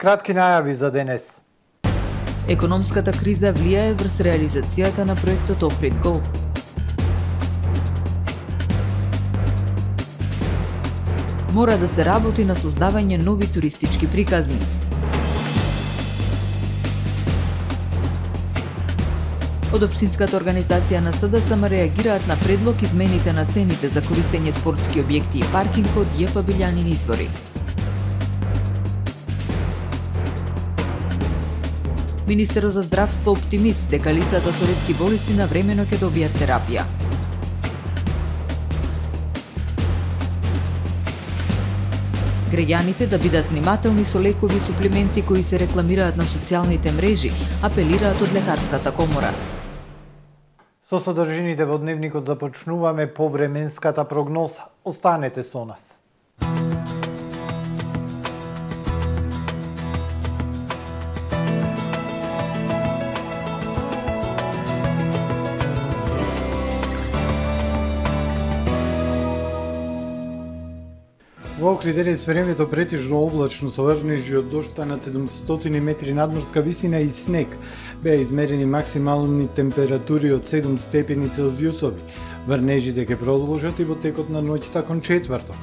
Кратки најави за денес. Економската криза влијае врз реализацијата на проектот Охрид Го. Мора да се работи на создавање нови туристички приказни. Од Општинската организација на СДСМ реагираат на предлог измените на цените за користење спортски објекти и паркинг од ЈП Билјанин извори. Министерот за здравство оптимист дека лицата со ретки болести навремено ќе добијат терапија. Граѓаните да бидат внимателни со лекови и суплементи кои се рекламираат на социјалните мрежи, апелираат од Лекарската комора. Со содржините во дневникот започнуваме по временската прогноза. Останете со нас. Во Охрид денес времето претежно облачно со врнежи од дожд над 700 метри надморска висина и снег. Беа измерени максимални температури од 7 степени Целзиусови. Врнежите ќе продолжат и во текот на ноќта кон четврток.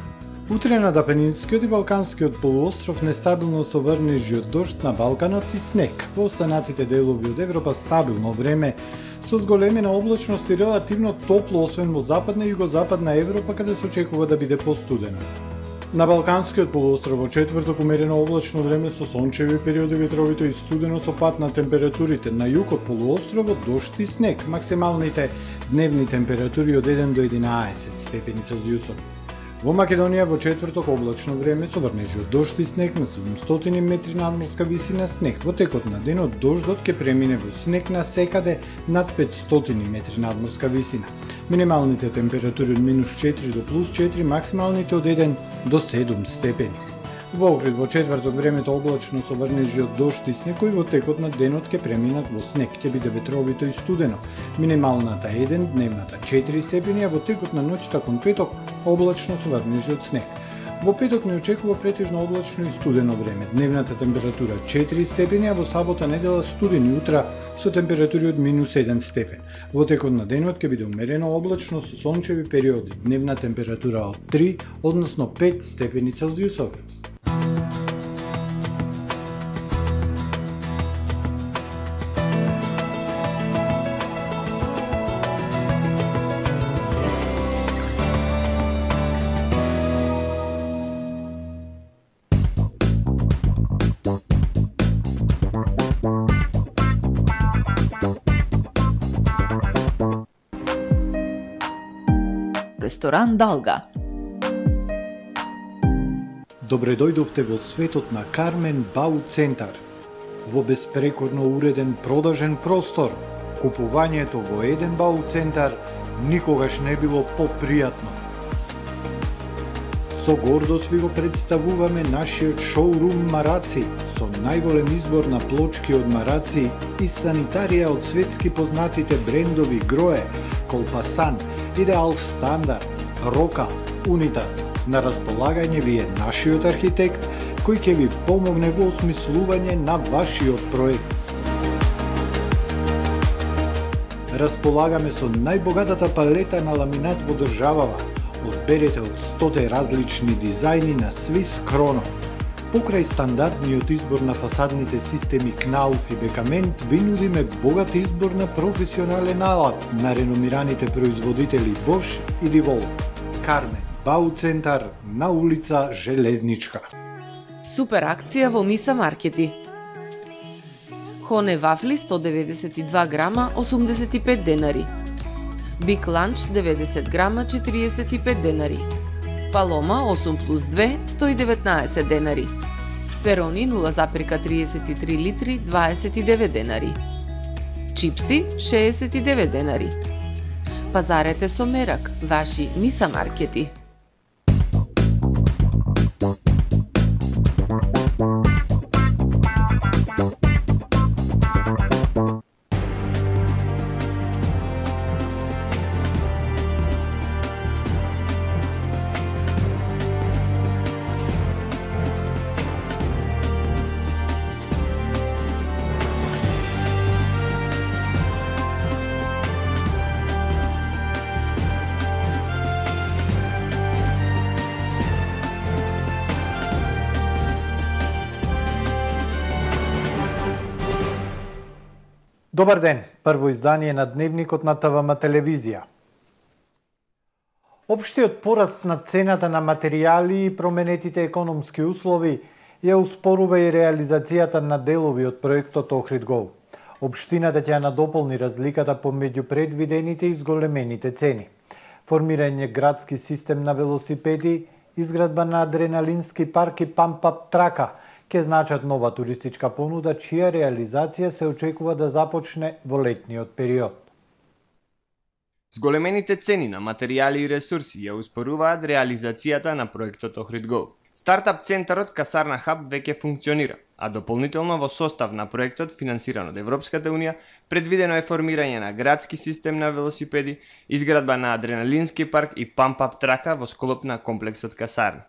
Утре на Апенинскиот и Балканскиот полуостров нестабилно со врнежи од дожд, на Балканот и снег. Во останатите делови од Европа стабилно време со зголемена облачност и релативно топло, освен во западна и југозападна Европа, каде се очекува да биде постудено. На Балканскиот полуостров во четврток умерено облачно време со сончеви периоди, ветровито и студено со пад на температурите. На југ од полуостровот дожд и снег. Максималните дневни температури од 1 до 11 степени Целзиусови. Во Македонија во четврток облачно време со врнежи од дожд и снег на 700 метри надморска висина снег. Во текот на денот дождот ќе премине во снег на секаде над 500 метри надморска висина. Минималните температури од -4 до +4, максималните од 1 до 7 степени. Во Охрид во четврток времето облачно со врнежи од дожд и снег, кои во текот на денот ќе преминат во снег, ќе биде ветровито и студено. Минималната 1, дневната 4 степени, а во текот на ноќта кон петок облачно со врнежи од снег. Во петок не очекува претежно облачно и студено време. Дневната температура 4 степени, а во сабота недела студени утра со температури од -1 степен. Во текот на денот ќе биде умерено облачно со сончеви периоди. Дневна температура од 3, односно 5 степени Целзиусови. Ресторан Далга. Добре дојдовте во светот на Кармен Бау Центар. Во безпрекорно уреден продажен простор, купувањето во еден Бау Центар никогаш не било попријатно. Со гордост ви го представуваме нашиот шоурум Мараци, со најголем избор на плочки од Мараци и санитарија од светски познатите брендови Грое, Колпасан, Идеал Стандард, Рока, Унитас. На располагање ви е нашиот архитект, кој ќе ви помогне во осмислување на вашиот проект. Располагаме со најбогатата палета на ламинат во државава. Одберете од 100 различни дизајни на Свис Кроно. Покрај стандардниот избор на фасадните системи Кнауф и Бекамент, ви нудиме богат избор на професионален алат на реномираните производители Bosch и Divol. Кармен Бау Центар на улица Железничка. Супер акција во Миса Маркети. Хоне вафли 192 грама 85 денари. Биг ланч 90 грама 45 денари. Палома 8+2 119 денари. Перони 0,33 литри 29 денари. Чипси 69 денари. Пазарете со мерак, ваши Миса Маркети. Добар ден, прво издание на Дневникот на ТВМ телевизија. Општиот пораст на цената на материјали и променетите економски услови ја успорува и реализацијата на делови од проектот Охрид-Го. Општината ќе надополни разликата помеѓу предвидените и зголемените цени. Формирање градски систем на велосипеди, изградба на адреналински парк и памп-ап трака ќе значат нова туристичка понуда, чија реализација се очекува да започне во летниот период. Зголемените цени на материјали и ресурси ја успоруваат реализацијата на проектот Охрид-Го. Стартап центарот Касарна Хаб веќе функционира, а дополнително во состав на проектот финансиран од Европската унија предвидено е формирање на градски систем на велосипеди, изградба на адреналински парк и памп-ап трака во склоп на комплексот Касарна.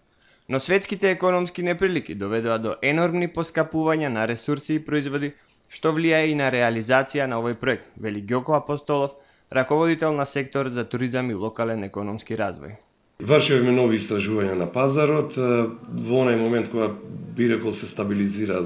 Но светските економски неприлики доведоа до енормни поскапувања на ресурси и производи, што влијае и на реализација на овој проект, вели Ѓоко Апостолов, раководител на сектор за туризам и локален економски развој. Вршевме нови истражувања на пазарот, во онај момент кога би рекол се стабилизира,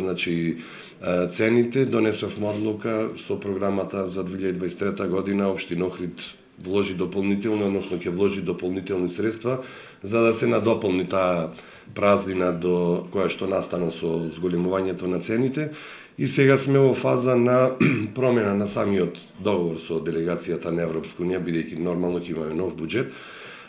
цените, донесовме одлука со програмата за 2023 година, Општина Охрид вложи дополнително, односно ќе вложи дополнителни средства за да се надополни таа празнина до која што настана со зголемувањето на цените. И сега сме во фаза на промена на самиот договор со делегацијата на Европска унија, бидејќи нормално ќе имаме нов буџет,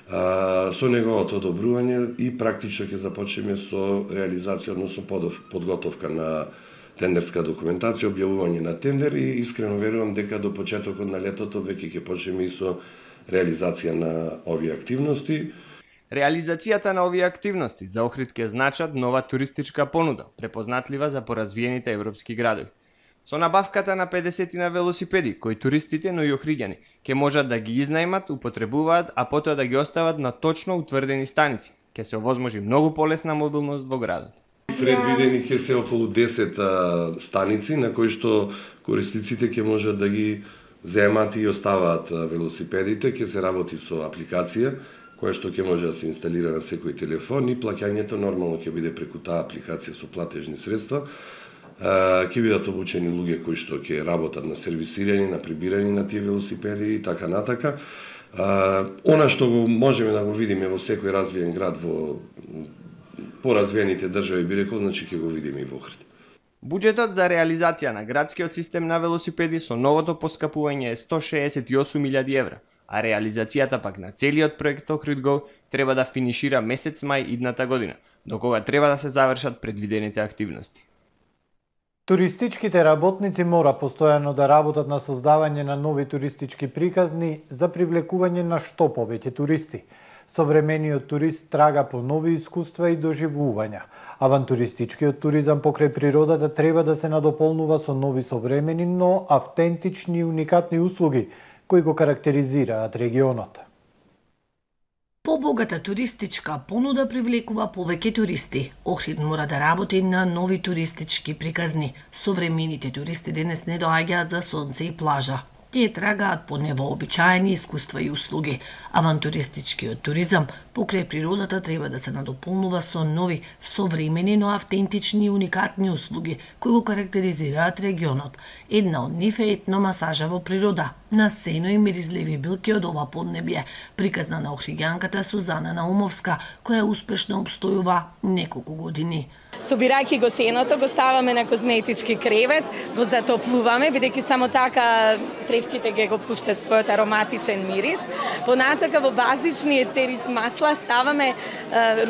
со неговото одобрување и практично ќе започнеме со реализација, односно подготовка на тендерска документација, објавување на тендер и искрено верувам дека до почетокот на летото веќе ќе почнеме и со реализација на овие активности. Реализацијата на овие активности за Охрид ќе значат нова туристичка понуда, препознатлива за поразвиените европски градови. Со набавката на 50 на велосипеди, кои туристите, но и охриѓани, ќе можат да ги изнајмат, употребуваат, а потоа да ги остават на точно утврдени станици. Ќе се овозможи многу полесна мобилност во градот. Предвидени ќе се околу 10 станици на кои што корисниците ќе можат да ги земат и оставаат велосипедите, ќе се работи со апликација која што ќе може да се инсталира на секој телефон и плаќањето нормално ќе биде преку таа апликација со платежни средства. Ќе бидат обучени луѓе кои што ќе работат на сервисирање, на прибирање на тие велосипеди и така натака. Она што го можеме да го видиме во секој развиен град во поразвиените држави, би рекол, ќе го видиме и во Охрид. Буџетот за реализација на градскиот систем на велосипеди со новото поскапување е 168.000 евра, а реализацијата пак на целиот проект Охрид-Го треба да финишира месец мај идната година, до кога треба да се завршат предвидените активности. Туристичките работници мора постојано да работат на создавање на нови туристички приказни за привлекување на што повеќе туристи. Современиот турист трага по нови искуства и доживувања. Авантуристичкиот туризам покрај природата треба да се надополнува со нови современи, но автентични и уникатни услуги кои го карактеризираат регионот. Побогата туристичка понуда привлекува повеќе туристи. Охрид мора да работи на нови туристички приказни. Современите туристи денес не доаѓаат за сонце и плажа. Тие трагаат по невообичаени искуства и услуги. Авантуристичкиот туризам покрај природата треба да се надополнува со нови, современи, но автентични и уникатни услуги кои го карактеризираат регионот. Една од нив е етномасажа во природа, на сено и миризливи билки од ова поднебје, приказна на охриѓанката Сузана Наумовска, која успешно обстојува неколку години. Собирајќи го сеното, го ставаме на козметички кревет, го затоплуваме, бидејќи само така тревките ќе го пуштат својот ароматичен мирис. Понатака во базични етери масла ставаме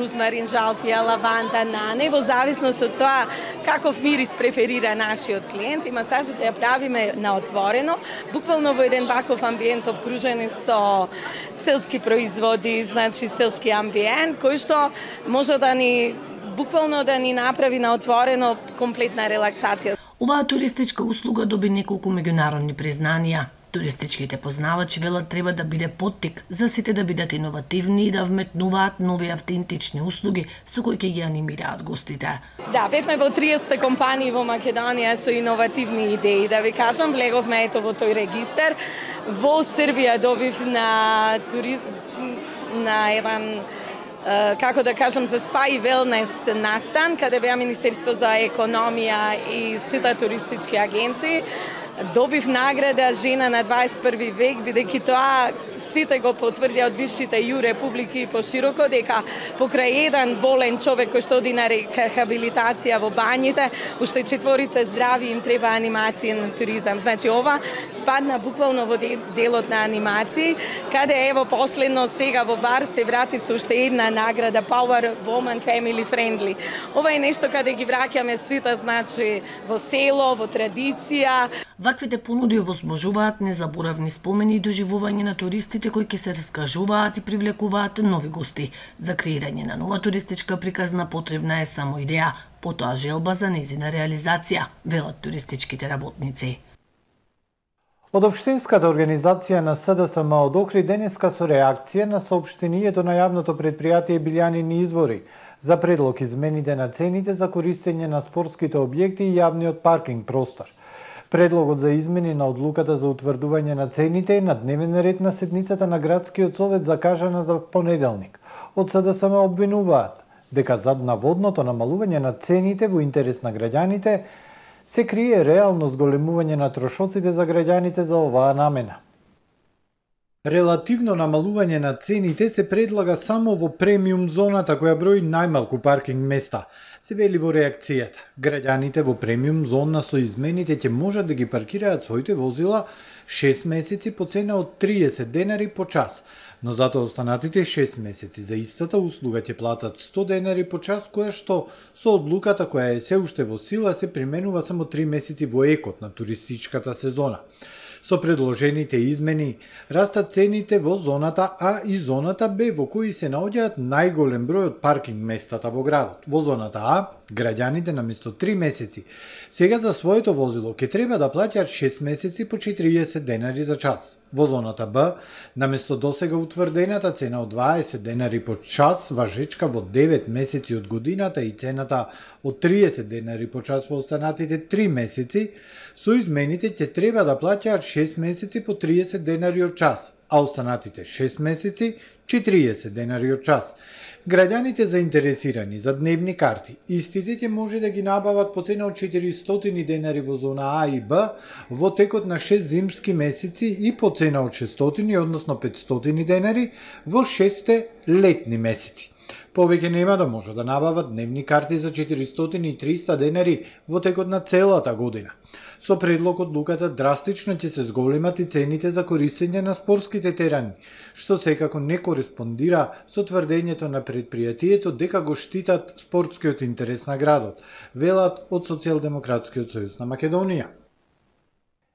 рузмарин, жалфија, лаванда, нане, во зависност од тоа каков мирис преферира нашиот клиент и масажите ја правиме на отворено, буквално во еден ваков амбиент обкружени со селски производи, селски амбиент, кој што може да ни буквално да ни направи на отворено комплетна релаксација. Оваа туристичка услуга доби неколку меѓународни признанија. Туристичките познавачи велат треба да биде поттик за сите да бидат иновативни и да вметнуваат нови автентични услуги со кои ќе ги анимираат гостите. Да, бевме во 30 компании во Македонија со иновативни идеи. Да ви кажам, влеговме ето во тој регистар. Во Србија добив на еден како да кажам, за спа и велнес настан, каде беа Министерство за економија и сите туристички агенции. Добив награда Жена на 21 век, бидејќи тоа сите го потврдија од бившите Ю републики пошироко, дека покрај еден болен човек кој што оди на рехабилитација во бањите, уште 4 здрави им треба анимацијен туризам. Значи ова спадна буквално во делот на анимации, каде ево последно сега во Бар се вратив со уште една награда Power Woman Family Friendly. Ова е нешто каде ги враќаме сите, значи во село, во традиција. Ваквите понуди овозможуваат незаборавни спомени и доживување на туристите кои ќе се раскажуваат и привлекуваат нови гости. За креирање на нова туристичка приказна потребна е само идеја, потоа желба за нејзина реализација, велат туристичките работници. Од Општинската организација на СДСМ од Охрид денеска со реакција на соопштението на јавното предпријатие Билјанини извори за предлог измените на цените за користење на спортските објекти и јавниот паркинг простор. Предлогот за измени на одлуката за утврдување на цените е на дневен ред на седницата на Градскиот совет закажана за понеделник. Од СДСМ обвинуваат дека зад наводното намалување на цените во интерес на граѓаните се крие реално зголемување на трошоците за граѓаните за оваа намена. Релативно намалување на цените се предлага само во премиум зоната која брои најмалку паркинг места. Се вели во реакцијата. Граѓаните во премиум зона со измените ќе можат да ги паркираат своите возила 6 месеци по цена од 30 денари по час, но затоа останатите 6 месеци за истата услуга ќе платат 100 денари по час, која што со одлуката која е се уште во сила се применува само 3 месеци во екот на туристичката сезона. Со предложените измени растат цените во зоната А и зоната Б, во кои се наоѓаат најголем број од паркинг местата во градот. Во зоната А, граѓаните наместо 3 месеци сега за своето возило ќе треба да плаќаат 6 месеци по 40 денари за час. Во зоната Б, наместо досега утврдената цена од 20 денари по час, важечка во 9 месеци од годината и цената од 30 денари по час во останатите 3 месеци, со измените ќе треба да плаќаат 6 месеци по 30 денари од час, а останатите 6 месеци 40 денари од час. Граѓаните заинтересирани за дневни карти, истите ќе може да ги набават по цена од 400 денари во зона А и Б во текот на 6 зимски месеци и по цена од 600, односно 500 денари во 6 летни месеци. Повеќе нема да може да набават дневни карти за 400 и 300 денари во текот на целата година. Со предлог одлуката драстично ќе се зголемат и цените за користење на спортските терени, што секако не кореспондира со тврдењето на предпријатието дека го штитат спортскиот интерес на градот, велат од Социјалдемократскиот сојуз на Македонија.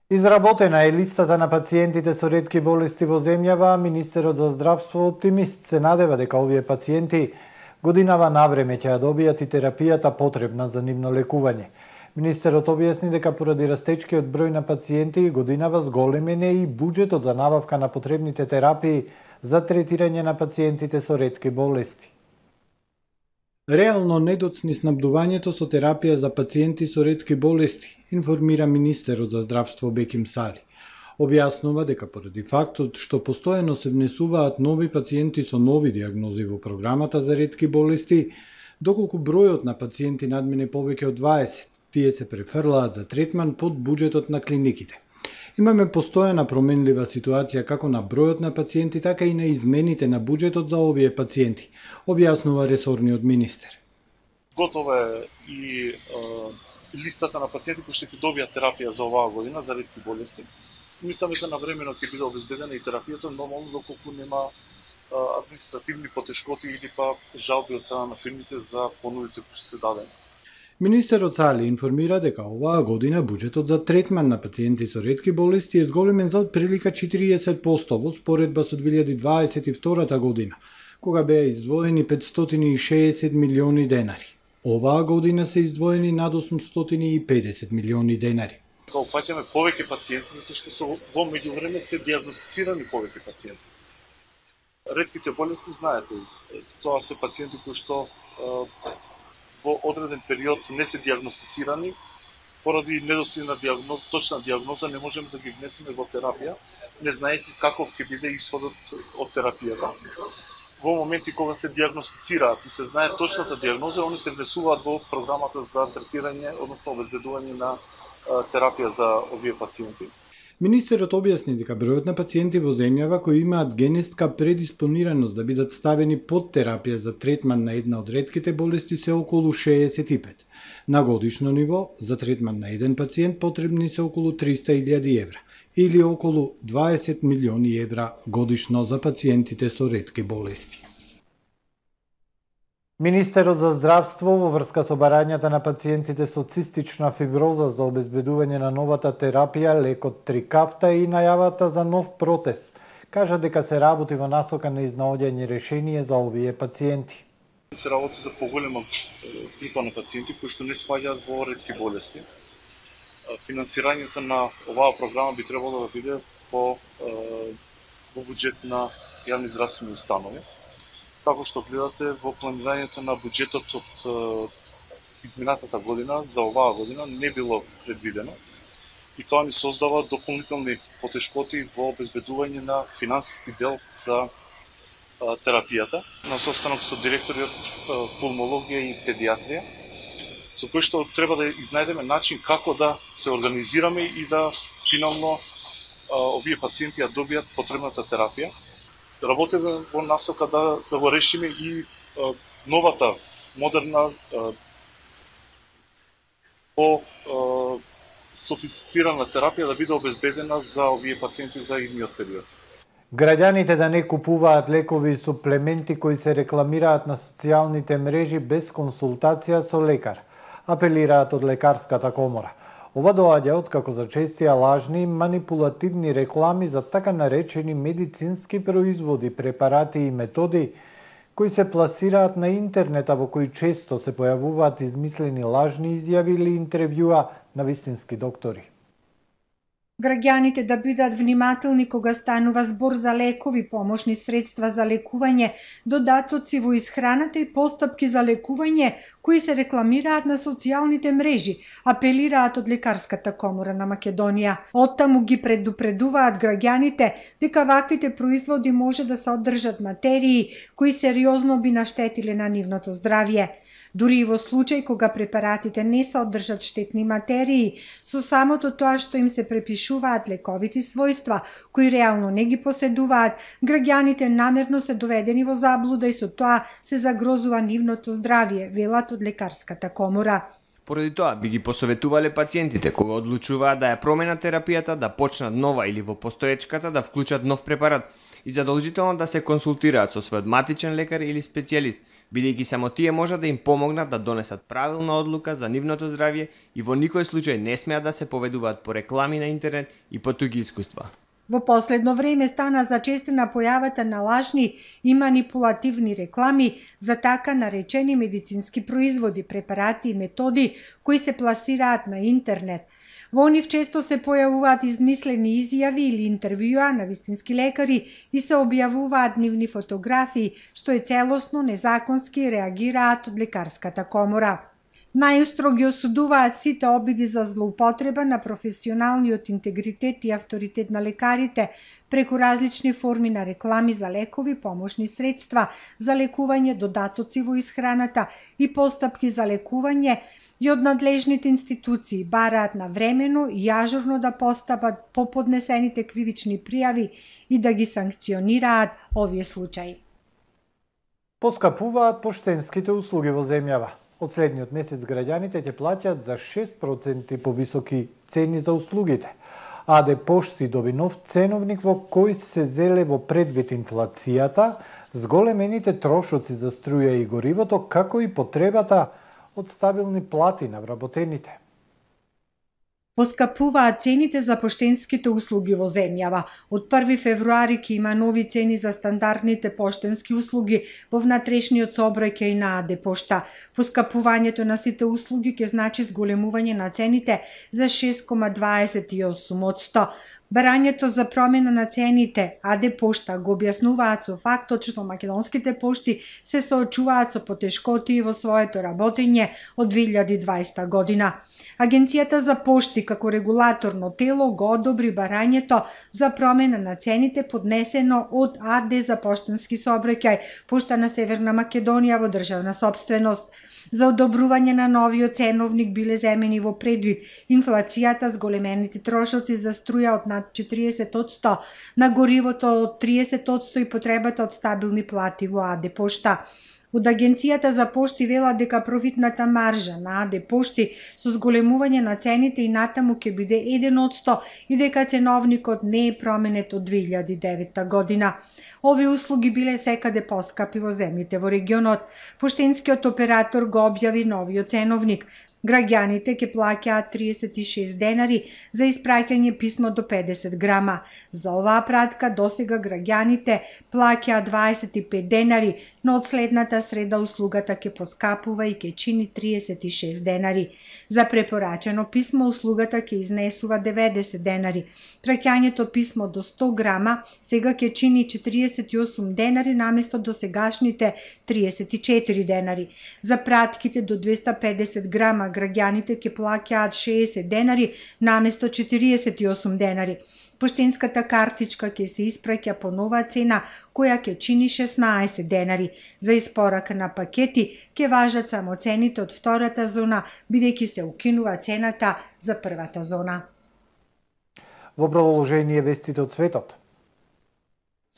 Изработена е листата на пациентите со ретки болести во земјава, а Министерот за здравство оптимист се надева дека овие пациенти годинава навреме ќе ја добијат и терапијата потребна за нивно лекување. Министерот објасни дека поради растечкиот број на пациенти годинава зголемен е и буџетот за набавка на потребните терапии за третирање на пациентите со ретки болести. Реално недоцни снабдувањето со терапија за пациенти со ретки болести, информира Министерот за здравство Беким Сали. Објаснува дека поради фактот што постојано се внесуваат нови пациенти со нови диагнози во програмата за ретки болести, доколку бројот на пациенти надмине повеќе од 20, тие се префрлаат за третман под буџетот на клиниките. Имаме постојана променлива ситуација како на бројот на пациенти, така и на измените на буџетот за овие пациенти, објаснува ресорниот министер. Готова е и листата на пациенти кои ќе добијат терапија за оваа година за ретки болести. Мислам дека навремено ќе биде обезбедена и терапијата, нормално доколку нема административни потешкоти или па жалби од страна на фирмите за понудите кои се дадени. Министерот Сали информира дека оваа година буџетот за третман на пациенти со ретки болести е зголемен за отприлика 40% во споредба со 2022 година, кога беа издвоени 560 милиони денари. Оваа година се издвоени над 850 милиони денари. Опфаќаме повеќе пациенти, затоа што во меѓувреме се дијагностицирани повеќе пациенти. Ретките болести, знаете, тоа се пациенти кои што во одреден период не се дијагностицирани, поради недостиг на точна дијагноза не можеме да ги внесеме во терапија, не знаејќи каков ќе биде исходот од терапијата. Во моменти кога се дијагностицираат и се знае точната дијагноза, они се внесуваат во програмата за третирање, односно обезбедување на терапија за овие пациенти. Министерот објасни дека бројот на пациенти во земјава кои имаат генетска предиспонираност да бидат ставени под терапија за третман на една од ретките болести се околу 65. На годишно ниво, за третман на еден пациент потребни се околу 300.000 евра, или околу 20 милиони евра годишно за пациентите со ретки болести. Министерот за здравство во врска со барањата на пациентите со цистична фиброза за обезбедување на новата терапија лекот Трикафта и најавата за нов протест. Кажа дека се работи во насока на изнаоѓање решение за овие пациенти. Се работи за поголема група на пациенти кои што не спаѓаат во ретки болести. Финансирањето на оваа програма би требало да биде по буџет на јавни здравствени установи. Како што гледате, во планирањето на буџетот од изминатата година, за оваа година, не било предвидено. И тоа ни создава дополнителни потешкоти во обезбедување на финансиски дел за терапијата. На состанок со директориот пулмологија и педиатрија, со кој што треба да изнајдеме начин како да се организираме и да финално овие пациенти ја добијат потребната терапија. Работиме во насока да го решиме и новата, модерна, софистицирана терапија да биде обезбедена за овие пациенти за идниот период. Граѓаните да не купуваат лекови и суплементи кои се рекламираат на социјалните мрежи без консултација со лекар, апелираат од Лекарската комора. Ова доаѓа откако зачестија лажни и манипулативни реклами за така наречени медицински производи, препарати и методи кои се пласираат на интернет, а во кои често се појавуваат измислени лажни изјави или интервјуа на вистински доктори. Граѓаните да бидат внимателни кога станува збор за лекови, помошни средства за лекување, додатоци во исхраната и постапки за лекување кои се рекламираат на социјалните мрежи, апелираат од Лекарската комора на Македонија. Оттаму ги предупредуваат граѓаните дека ваквите производи може да се одржат материи кои сериозно би наштетиле на нивното здравје. Дури и во случај кога препаратите не содржат штетни материи, со самото тоа што им се препишуваат лековити својства, кои реално не ги поседуваат, граѓаните намерно се доведени во заблуда и со тоа се загрозува нивното здравје, велат од Лекарската комора. Поради тоа би ги посоветувале пациентите кога одлучуваат да ја променат терапијата, да почнат нова или во постоечката да вклучат нов препарат и задолжително да се консултираат со својот матичен лекар или специјалист, бидејќи само тие можат да им помогнат да донесат правилна одлука за нивното здравје и во никој случај не смеат да се поведуваат по реклами на интернет и по туги искуства. Во последно време стана зачестена појавата на лажни и манипулативни реклами за така наречени медицински производи, препарати и методи кои се пласираат на интернет. Во нив често се појавуваат измислени изјави или интервјуа на вистински лекари и се објавуваат нивни фотографии, што е целосно незаконски и реагираат од Лекарската комора. Најустро ги осудуваат сите обиди за злоупотреба на професионалниот интегритет и авторитет на лекарите преку различни форми на реклами за лекови, помошни средства за лекување, додатоци во исхраната и постапки за лекување, и од надлежните институции бараат навремено и ажурно да постапат по поднесените кривични пријави и да ги санкционираат овие случаи. Поскапуваат поштенските услуги во земјава. Од следниот месец граѓаните ќе плаќаат за 6% повисоки цени за услугите. АД Пошти доби нов ценовник во кој се зеле во предвид инфлацијата, зголемените трошоци за струја и горивото, како и потребата од стабилни плати на вработените. Поскапуваат цените за поштенските услуги во земјава. Од 1 февруари ќе има нови цени за стандардните поштенски услуги во внатрешниот сообраќај на АД Пошта. Поскапувањето на сите услуги ќе значи зголемување на цените за 6,28%. Барањето за промена на цените АД Пошта го објаснуваат со фактот што македонските пошти се соочуваат со потешкоти во своето работење од 2020 година. Агенцијата за пошти како регулаторно тело го одобри барањето за промена на цените поднесено од АД за поштенски сообраќај, Пошта на Северна Македонија во државна сопственост. За одобрување на новиот ценовник биле земени во предвид инфлацијата, зголемените трошоци за струја од над 40%, на горивото од 30% и потребата од стабилни плати во АД Пошта. Од Агенцијата за пошти велат дека профитната маржа на АД Пошти со зголемување на цените и натаму ќе биде 1% и дека ценовникот не е променет од 2009 година. Овие услуги биле секаде поскапи во земјите во регионот. Поштенскиот оператор го објави новиот ценовник. Граѓаните ќе плаќаат 36 денари за испраќање писмо до 50 грама. За оваа пратка досега граѓаните плаќаат 25 денари, но од следната среда услугата ќе поскапува и ќе чини 36 денари. За препорачено писмо услугата ќе изнесува 90 денари. Праќањето писмо до 100 грама сега ќе чини 48 денари наместо досегашните 34 денари. За пратките до 250 грама граѓаните ќе плаќаат 60 денари наместо 48 денари. Поштенската картичка ќе се испраќа по нова цена, која ќе чини 16 денари. За испорака на пакети ќе важат само цените од втората зона, бидејќи се укинува цената за првата зона. Во продолжение вестите од светот.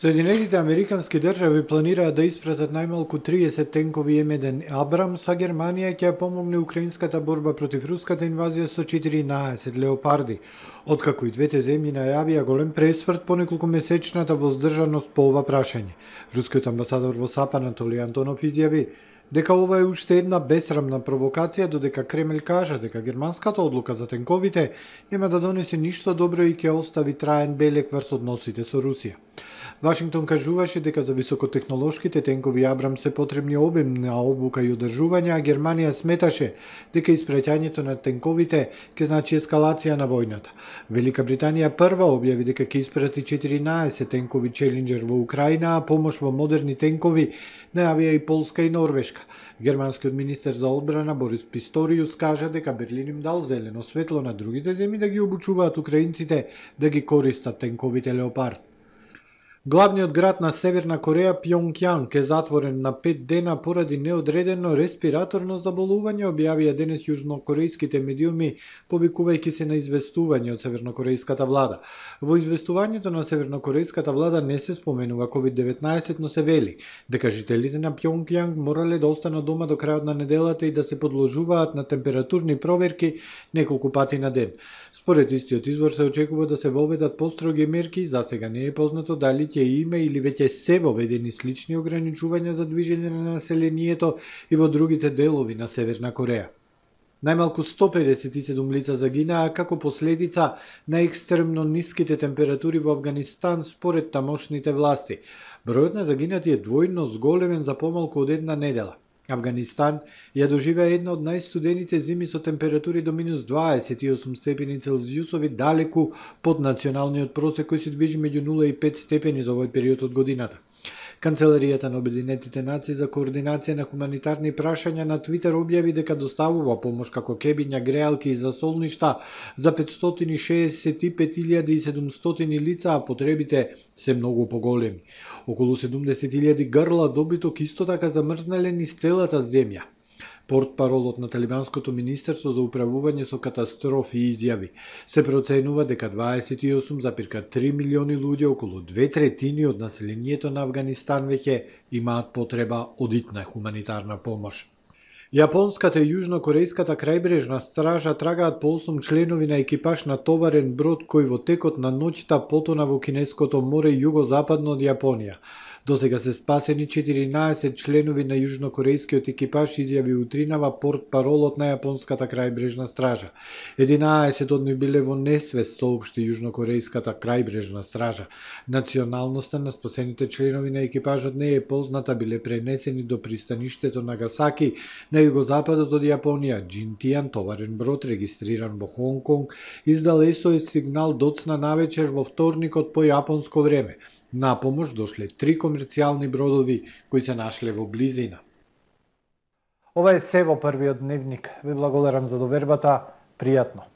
Соединетите американски држави планираат да испратат најмалку 30 тенкови М1 Абрамс, а Германија ќе помогне украинската борба против руската инвазија со 14 леопарди. Откако и двете земји најавија голем пресврт по неколкумесечната воздржаност по ова прашање. Рускиот амбасадор во САП Анатолиј Антонов изјави дека ова е уште една бесрамна провокација, додека Кремљ кажа дека германската одлука за тенковите нема да донесе ништо добро и ќе остави траен белег врз односите со Русија. Вашингтон кажуваше дека за високотехнолошките тенкови Абрам се потребни обемна обука и одржување, а Германија сметаше дека испраќањето на тенковите ќе значи ескалација на војната. Велика Британија прва објави дека ќе испрати 14 тенкови Челенџер во Украина, а помош во модерни тенкови најавија и Полска и Норвешка. Германскиот министер за одбрана Борис Писториус кажа дека Берлин им дал зелено светло на другите земји да ги обучуваат украинците да ги користат тенковите Леопард. Главниот град на Северна Кореја, Пјонгјанг, е затворен на 5 дена поради неодредено респираторно заболување, објавија денес јужнокорејските медиуми, повикувајќи се на известување од севернокорејската влада. Во известувањето на севернокорејската влада не се споменува COVID-19, но се вели дека жителите на Пјонгјанг морале да останат дома до крајот на неделата и да се подложуваат на температурни проверки неколку пати на ден. Според истиот извор се очекува да се воведат построги мерки, засега не е познато дали ќе има или веќе се воведени слични ограничувања за движење на населението и во другите делови на Северна Кореја. Најмалку 157 лица загинаа како последица на екстремно ниските температури во Авганистан според тамошните власти. Бројот на загинати е двојно зголемен за помалку од една недела. Авганистан ја доживеа една од најстудените зими со температури до минус 28 степени Целзиусови, далеку под националниот просек кој се движи меѓу 0 и 5 степени за овој период од годината. Канцеларијата на Обединетите нации за координација на хуманитарни прашања на Твитер објави дека доставува помош како кебиња, греалки и засолништа за 565.700 лица, а потребите се многу поголеми. Околу 70.000 грла добиток исто така замрзнале низ целата земја. Портпаролот на Талибанското министерство за управување со катастрофи изјави: се проценува дека 28,3 милиони луѓе, околу 2/3 од населението на Авганистан веќе имаат потреба од итна хуманитарна помош. Јапонската и јужнокорејската крајбрежна стража трагаат по 8 членови на екипаж на товарен брод кој во текот на ноќта потона во Кинеското море југозападно од Јапонија. Досега се спасени 14 членови на јужнокорејскиот екипаж, изјави утринава портпаролот на јапонската крајбрежна стража. 11 од нив биле во несвест, соопшти јужнокорејската крајбрежна стража. Националноста на спасените членови на екипажот не е позната, биле пренесени до пристаништето Нагасаки на југозападот од Јапонија. Джинтијан, товарен брод регистриран во Хонг Конг, издал SOS сигнал доцна навечер во вторникот по јапонско време. На помош дошле 3 комерцијални бродови кои се нашле во близина. Ова е се во првиот дневник. Ви благодарам за довербата. Пријатно.